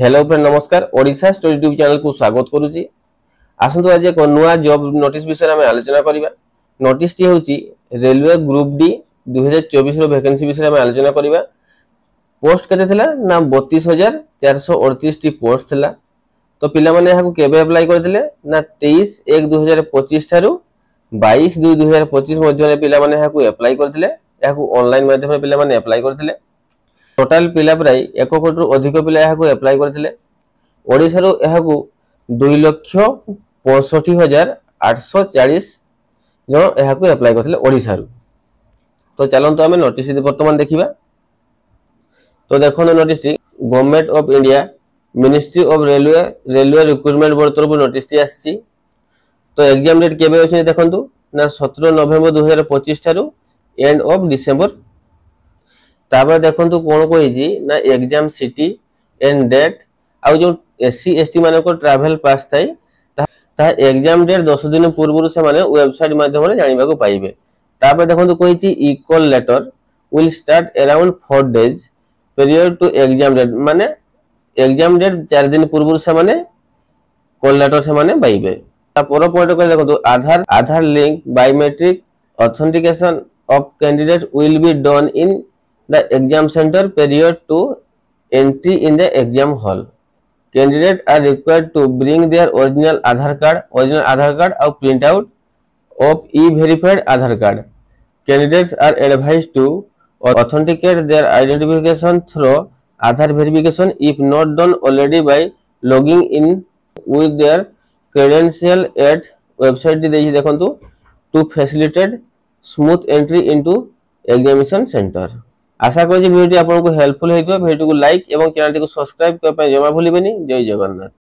Hello friend नमस्कार Odisha story YouTube channel को स्वागत करूची। आसंतु आज एक नुआ जॉब नोटिस विषय में आलोचना करिबा। नोटिस टी होची रेलवे ग्रुप डी 2024 रो वैकेंसी विषय में आलोचना करिबा। पोस्ट केते थिला ना 32438 टी पोस्ट थिला। तो पिला माने यहा को केबे अप्लाई करथिले ना 23/1/2025 थारु 22/2/2025 मध्ये रे पिला माने यहा को अप्लाई करथिले। यहा को ऑनलाइन माध्यम रे पिला माने अप्लाई करथिले। टोटल पिला प्राय 1 कोटी रु अधिक पिला यहा को अप्लाई करथिले। ओडिसा रो यहा को 2,65,840 जन यहा को अप्लाई करथिले ओडिसा रो। तो चलंतु हमें नोटिस वर्तमान देखिबा। तो देखो notice government of India ministry of railway recruitment board तरफ नोटिस टी आछि। तो एग्जाम डेट केबे अछि देखंतु ना 17 नवेम्बर 2025 थारु एंड ऑफ डिसेंबर। तापर देखंतु कोन कोइजी ना एग्जाम सिटी एंड डेट आ जो एससी एसटी माने को ट्रैवल पास थाई ता एग्जाम डेट 10 दिन पूर्व से माने वेबसाइट माध्यम रे जानिबा को पाइबे। तापर देखंतु कोइची equal letter will start around 4 days period to exam date माने एग्जाम डेट 4 दिन पूर्व से माने कॉल लेटर से माने पाइबे। तापर पॉइंट को देखंतु Aadhaar link biometric authentication of candidate will be done in the exam center period to entry in the exam hall. Candidates are required to bring their original Aadhaar card or print out of e-verified Aadhaar card. Candidates are advised to authenticate their identification through Aadhaar verification if not done already by logging in with their credential at website देखंतु to facilitate smooth entry into examination center। आशा करी video आपको helpful होइतो। Video को like एवं channel को subscribe करबा जमा भूलिबेनी। जय जगन्नाथ।